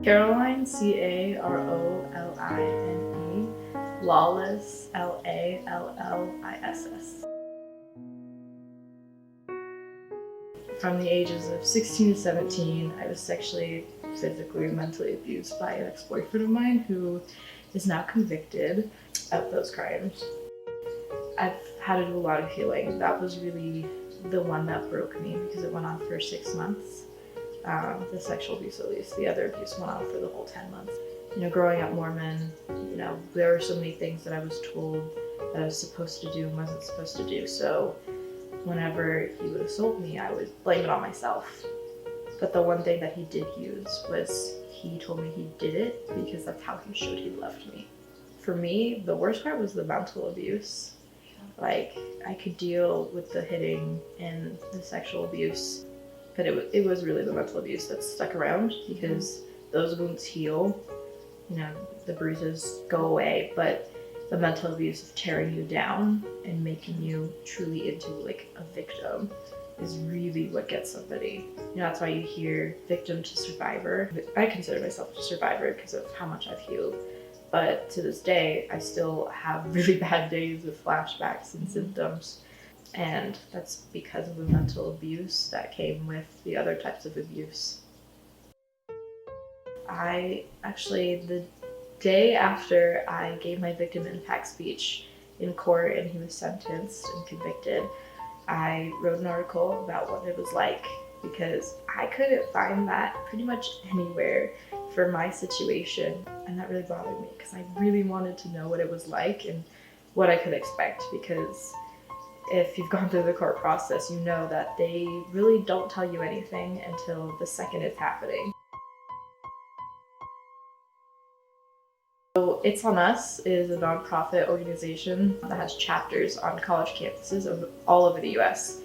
Caroline, Caroline, Lalliss, Lalliss. From the ages of 16 to 17, I was sexually, physically, and mentally abused by an ex-boyfriend of mine who is now convicted of those crimes. I've had to do a lot of healing. That was really the one that broke me because it went on for 6 months. The sexual abuse at least. The other abuse went on for the whole 10 months. You know, growing up Mormon, you know, there were so many things that I was told that I was supposed to do and wasn't supposed to do. So whenever he would assault me, I would blame it on myself. But the one thing that he did use was he told me he did it because that's how he showed he loved me. For me, the worst part was the mental abuse. Like, I could deal with the hitting and the sexual abuse, but it was really the mental abuse that stuck around because those wounds heal, you know, the bruises go away, but the mental abuse of tearing you down and making you truly into like a victim is really what gets somebody. You know, that's why you hear victim to survivor. I consider myself a survivor because of how much I've healed. But to this day, I still have really bad days with flashbacks and symptoms. And that's because of the mental abuse that came with the other types of abuse. The day after I gave my victim impact speech in court and he was sentenced and convicted, I wrote an article about what it was like because I couldn't find that pretty much anywhere for my situation, and that really bothered me because I really wanted to know what it was like and what I could expect, because if you've gone through the court process, you know that they really don't tell you anything until the second it's happening. So It's On Us is a nonprofit organization that has chapters on college campuses all over the US.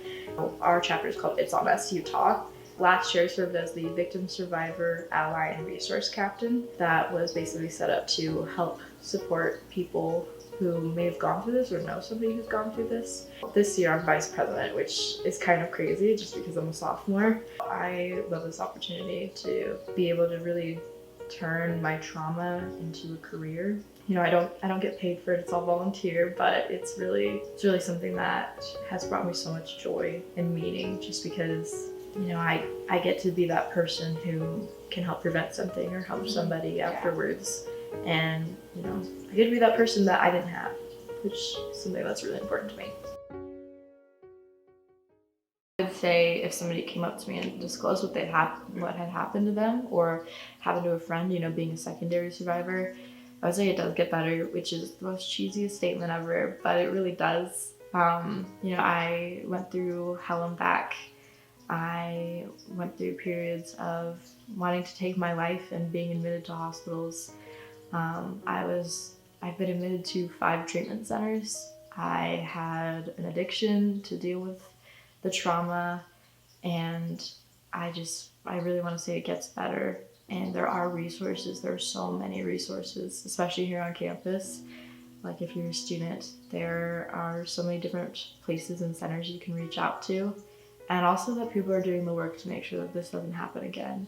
Our chapter is called It's On Us Utah. Last year I served as the Victim Survivor Ally and Resource Captain. That was basically set up to help support people who may have gone through this or know somebody who's gone through this. This year I'm vice president, which is kind of crazy just because I'm a sophomore. I love this opportunity to be able to really turn my trauma into a career. You know, I don't get paid for it, it's all volunteer, but it's really something that has brought me so much joy and meaning, just because, you know, I get to be that person who can help prevent something or help somebody afterwards. And, you know, I get to be that person that I didn't have, which is something that's really important to me. I'd say if somebody came up to me and disclosed what had happened to them or happened to a friend, you know, being a secondary survivor, I would say it does get better, which is the most cheesiest statement ever, but it really does. You know, I went through hell and back. I went through periods of wanting to take my life and being admitted to hospitals. I've been admitted to 5 treatment centers. I had an addiction to deal with the trauma, and I really want to say it gets better. And there are resources. There are so many resources, especially here on campus. Like if you're a student, there are so many different places and centers you can reach out to. And also that people are doing the work to make sure that this doesn't happen again.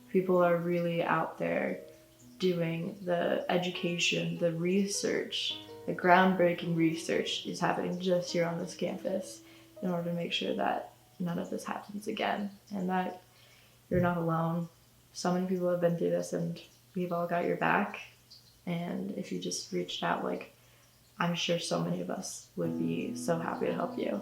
People are really out there doing the education, the research, the groundbreaking research is happening just here on this campus in order to make sure that none of this happens again and that you're not alone. So many people have been through this and we've all got your back. And if you just reached out, like, I'm sure so many of us would be so happy to help you.